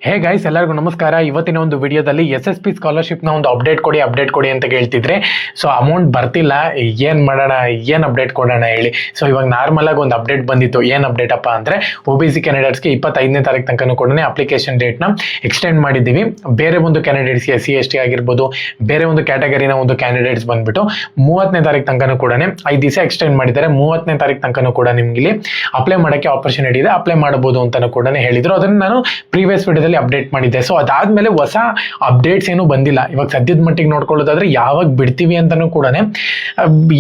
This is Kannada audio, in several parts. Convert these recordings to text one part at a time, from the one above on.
ಹೇ ಗೈಸ್, ಎಲ್ಲರಿಗೂ ನಮಸ್ಕಾರ. ಇವತ್ತಿನ ಒಂದು ವಿಡಿಯೋದಲ್ಲಿ SSP ಸ್ಕಾಲರ್ಶಿಪ್ನ ಒಂದು ಅಪ್ಡೇಟ್ ಕೊಡಿ ಅಂತ ಕೇಳ್ತಿದ್ರೆ. ಸೊ ಅಮೌಂಟ್ ಬರ್ತಿಲ್ಲ, ಏನು ಮಾಡೋಣ, ಏನು ಅಪ್ಡೇಟ್ ಕೊಡೋಣ ಹೇಳಿ. ಸೊ ಇವಾಗ ನಾರ್ಮಲ್ ಆಗಿ ಒಂದು ಅಪ್ಡೇಟ್ ಬಂದಿತ್ತು. ಏನು ಅಪ್ಡೇಟ್ ಅಪ್ಪ ಅಂದರೆ, OBC ಕ್ಯಾಂಡಿಡೇಟ್ಸ್ಗೆ 25ನೇ ತಾರೀಕು ತನಕ ಕೂಡ ಅಪ್ಲಿಕೇಶನ್ ಡೇಟ್ನ ಎಕ್ಸ್ಟೆಂಡ್ ಮಾಡಿದ್ದೀವಿ. ಬೇರೆ ಒಂದು ಕ್ಯಾಂಡಿಡೇಟ್ಸ್ಗೆ SC/ST ಆಗಿರ್ಬೋದು, ಬೇರೆ ಒಂದು ಕ್ಯಾಟಗರಿನ ಒಂದು ಕ್ಯಾಂಡಿಡೇಟ್ಸ್ ಬಂದ್ಬಿಟ್ಟು 30ನೇ ತಾರೀಕು ತನಕ ಕೂಡ 5 ದಿವಸ ಎಕ್ಸ್ಟೆಂಡ್ ಮಾಡಿದ್ದಾರೆ. 30ನೇ ತಾರೀಕು ತನಕ ಕೂಡ ನಿಮ್ಗೆ ಇಲ್ಲಿ ಅಪ್ಲೈ ಮಾಡೋಕ್ಕೆ ಆಪರ್ಚುನಿಟಿ ಇದೆ, ಅಪ್ಲೈ ಮಾಡಬಹುದು ಅಂತಲೂ ಕೂಡ ಹೇಳಿದ್ರು. ಅದನ್ನು ನಾನು ಪ್ರೀವಿಯಸ್ ವಿಡಿಯೋದಲ್ಲಿ ಅಪ್ಡೇಟ್ ಮಾಡಿದ್ದೆ. ಸೊ ಅದಾದ್ಮೇಲೆ ಹೊಸ ಅಪ್ಡೇಟ್ಸ್ ಏನು ಬಂದಿಲ್ಲ. ಇವಾಗ ಸದ್ಯದ ಮಟ್ಟಿಗೆ ನೋಡ್ಕೊಳ್ಳೋದಾದ್ರೆ ಯಾವಾಗ ಬಿಡ್ತೀವಿ ಅಂತಾನೂ ಕೂಡ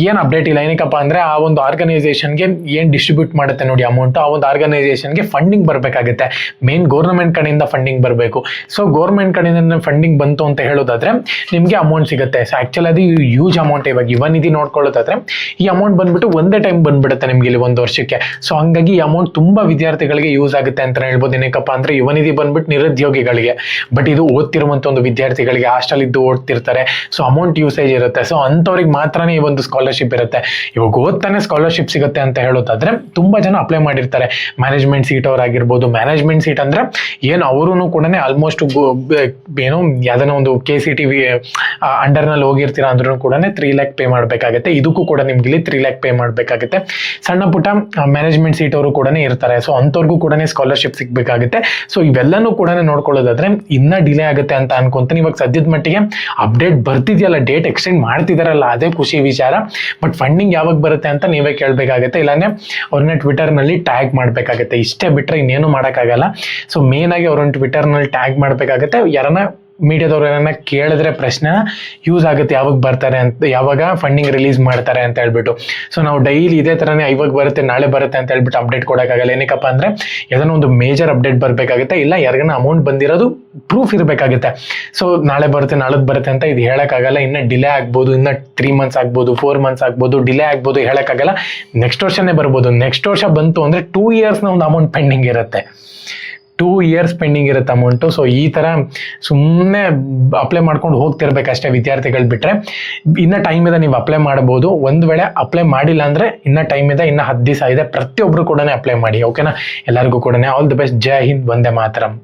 ಏನು ಅಪ್ಡೇಟ್ ಇಲ್ಲ. ಏನಕ್ಕಪ್ಪ ಅಂದ್ರೆ, ಆ ಒಂದು ಆರ್ಗನೈಸೇಷನ್ಗೆ ಏನು ಡಿಸ್ಟ್ರಿಬ್ಯೂಟ್ ಮಾಡುತ್ತೆ ನೋಡಿ ಅಮೌಂಟ್, ಆ ಒಂದು ಆರ್ಗನೈಸೇಷನ್ಗೆ ಫಂಡಿಂಗ್ ಬರಬೇಕಾಗುತ್ತೆ. ಮೇನ್ ಗೌರ್ಮೆಂಟ್ ಕಡೆಯಿಂದ ಫಂಡಿಂಗ್ ಬರಬೇಕು. ಸೊ ಗೌರ್ಮೆಂಟ್ ಕಡೆಯಿಂದ ಫಂಡಿಂಗ್ ಬಂತು ಅಂತ ಹೇಳೋದಾದ್ರೆ ನಿಮಗೆ ಅಮೌಂಟ್ ಸಿಗುತ್ತೆ. ಸೊ ಆಕ್ಚುಲಿ ಅದು ಯೂಜ್ ಅಮೌಂಟ್. ಇವಾಗ ಯುವನಿಧಿ ನೋಡ್ಕೊಳ್ಳೋದಾದ್ರೆ ಈ ಅಮೌಂಟ್ ಬಂದ್ಬಿಟ್ಟು ಒಂದೇ ಟೈಮ್ ಬಂದ್ಬಿಡುತ್ತೆ ನಿಮ್ಗೆ ಇಲ್ಲಿ 1 ವರ್ಷಕ್ಕೆ. ಸೊ ಹಂಗಾಗಿ ಈ ಅಮೌಂಟ್ ತುಂಬಾ ವಿದ್ಯಾರ್ಥಿಗಳಿಗೆ ಯೂಸ್ ಆಗುತ್ತೆ ಅಂತ ಹೇಳ್ಬೋದು. ಏನಕ್ಕಪ್ಪ ಅಂದ್ರೆ, ಯುವನಿಧಿ ಬಂದ್ಬಿಟ್ಟು ನಿರುದ್ಯೋಗಿಗಳಿಗೆ, ಬಟ್ ಇದು ಓದ್ತಿರುವಂತ ಒಂದು ವಿದ್ಯಾರ್ಥಿಗಳಿಗೆ, ಹಾಸ್ಟೆಲ್ ಇದ್ದು ಓದ್ತಿರ್ತಾರೆ. ಸೊ ಅಮೌಂಟ್ ಯೂಸೇಜ್ ಇರುತ್ತೆ. ಸೊ ಅಂಥವ್ರಿಗೆ ಮಾತ್ರನೇ ಈ ಒಂದು ಸ್ಕಾಲರ್ಶಿಪ್ ಇರುತ್ತೆ. ಇವಾಗ ಓದ್ತಾನೆ ಸ್ಕಾಲರ್ಶಿಪ್ ಸಿಗುತ್ತೆ ಅಂತ ಹೇಳೋದಾದ್ರೆ ತುಂಬಾ ಜನ ಅಪ್ಲೈ ಮಾಡಿರ್ತಾರೆ. ಮ್ಯಾನೇಜ್ಮೆಂಟ್ ಸೀಟ್ ಅವರಾಗಿರ್ಬೋದು. ಮ್ಯಾನೇಜ್ಮೆಂಟ್ ಸೀಟ್ ಅಂದ್ರೆ ಏನು, ಅವರು ಕೂಡ ಆಲ್ಮೋಸ್ಟ್ ಏನೋ ಯಾವ್ದಾನ ಒಂದು KCT ಅಂಡರ್ನಲ್ಲಿ ಹೋಗಿರ್ತೀರಾ ಅಂದ್ರೂ ಕೂಡ 3 ಲ್ಯಾಕ್ ಪೇ ಮಾಡಬೇಕಾಗುತ್ತೆ. ಇದಕ್ಕೂ ಕೂಡ ನಿಮ್ಗೆ ಇಲ್ಲಿ 3 ಲ್ಯಾಕ್ ಪೇ ಮಾಡಬೇಕಾಗುತ್ತೆ. ಸಣ್ಣ ಪುಟ್ಟ ಮ್ಯಾನೇಜ್ಮೆಂಟ್ ಸೀಟ್ ಅವರು ಕೂಡ ಇರ್ತಾರೆ. ಸೊ ಅಂಥವ್ರಿಗೂ ಕೂಡ ಸ್ಕಾಲರ್ಶಿಪ್ ಸಿಗ್ಬೇಕಾಗುತ್ತೆ. ಸೊ ಇವೆಲ್ಲನೂ ಕೂಡ ನೋಡ್ಕೊಳ್ಳೋದಾದ್ರೆ ಇನ್ನ ಡಿಲೇ ಆಗುತ್ತೆ ಅಂತ ಅನ್ಕೊಂತೀನಿ. ಇವಾಗ ಸದ್ಯದ ಮಟ್ಟಿಗೆ ಅಪ್ಡೇಟ್ ಬರ್ತಿದೆಯಲ್ಲ, ಡೇಟ್ ಎಕ್ಸ್ಟೆಂಡ್ ಮಾಡ್ತಿದಾರಲ್ಲ, ಅದೇ ಖುಷಿ ವಿಚಾರ. ಬಟ್ ಫಂಡಿಂಗ್ ಯಾವಾಗ ಬರುತ್ತೆ ಅಂತ ನೀವೇ ಕೇಳಬೇಕಾಗುತ್ತೆ, ಇಲ್ಲಾಂದ್ರೆ ಅವ್ರನ್ನ ಟ್ವಿಟರ್ನಲ್ಲಿ ಟ್ಯಾಗ್ ಮಾಡಬೇಕಾಗುತ್ತೆ. ಇಷ್ಟೇ ಬಿಟ್ಟರೆ ಇನ್ನೇನು ಮಾಡೋಕ್ಕಾಗಲ್ಲ. ಸೊ ಮೇನ್ ಆಗಿ ಅವ್ರನ್ನ ಟ್ವಿಟರ್ನಲ್ಲಿ ಟ್ಯಾಗ್ ಮಾಡಬೇಕಾಗುತ್ತೆ. ಯಾರನ್ನ ಮೀಡಿಯಾದವ್ರು ಏನನ್ನ ಕೇಳಿದ್ರೆ ಪ್ರಶ್ನೆ ಯೂಸ್ ಆಗುತ್ತೆ, ಯಾವಾಗ ಬರ್ತಾರೆ ಅಂತ, ಯಾವಾಗ ಫಂಡಿಂಗ್ ರಿಲೀಸ್ ಮಾಡ್ತಾರೆ ಅಂತ ಹೇಳ್ಬಿಟ್ಟು. ಸೊ ನಾವು ಡೈಲಿ ಇದೇ ಥರನೇ ಇವಾಗ ಬರುತ್ತೆ ನಾಳೆ ಬರುತ್ತೆ ಅಂತ ಹೇಳ್ಬಿಟ್ಟು ಅಪ್ಡೇಟ್ ಕೊಡೋಕ್ಕಾಗಲ್ಲ. ಏನಕ್ಕಪ್ಪ ಅಂದರೆ, ಯಾವ್ದಾನ ಒಂದು ಮೇಜರ್ ಅಪ್ಡೇಟ್ ಬರಬೇಕಾಗುತ್ತೆ, ಇಲ್ಲ ಯಾರಿಗಾನ ಅಮೌಂಟ್ ಬಂದಿರೋದು ಪ್ರೂಫ್ ಇರಬೇಕಾಗುತ್ತೆ. ಸೊ ನಾಳೆ ಬರುತ್ತೆ ನಾಳದ್ದು ಬರುತ್ತೆ ಅಂತ ಇದು ಹೇಳೋಕ್ಕಾಗಲ್ಲ. ಇನ್ನು ಡಿಲೇ ಆಗ್ಬೋದು, ಇನ್ನು 3 ಮಂತ್ಸ್ ಆಗ್ಬೋದು, 4 ಮಂತ್ಸ್ ಆಗ್ಬೋದು, ಡಿಲೇ ಆಗ್ಬೋದು, ಹೇಳೋಕ್ಕಾಗಲ್ಲ. ನೆಕ್ಸ್ಟ್ ವರ್ಷನೇ ಬರ್ಬೋದು. ನೆಕ್ಸ್ಟ್ ವರ್ಷ ಬಂತು ಅಂದರೆ 2 ಇಯರ್ಸ್ನ ಒಂದು ಅಮೌಂಟ್ ಪೆಂಡಿಂಗ್ ಇರುತ್ತೆ. 2 ಇಯರ್ಸ್ ಪೆಂಡಿಂಗ್ ಇರುತ್ತೆ ಅಮೌಂಟು. ಸೊ ಈ ಥರ ಸುಮ್ಮನೆ ಅಪ್ಲೈ ಮಾಡ್ಕೊಂಡು ಹೋಗ್ತಿರ್ಬೇಕಷ್ಟೇ ವಿದ್ಯಾರ್ಥಿಗಳು ಬಿಟ್ಟರೆ. ಇನ್ನೂ ಟೈಮ್ ಇದೆ, ನೀವು ಅಪ್ಲೈ ಮಾಡ್ಬೋದು. ಒಂದು ವೇಳೆ ಅಪ್ಲೈ ಮಾಡಿಲ್ಲ ಅಂದರೆ ಇನ್ನೂ ಟೈಮ್ ಇದೆ, ಇನ್ನೂ 10 ದಿವಸ ಇದೆ. ಪ್ರತಿಯೊಬ್ಬರು ಕೂಡ ಅಪ್ಲೈ ಮಾಡಿ. ಓಕೆನಾ? ಎಲ್ಲರಿಗೂ ಕೂಡ all the best. Jai Hind, Vande Mataram.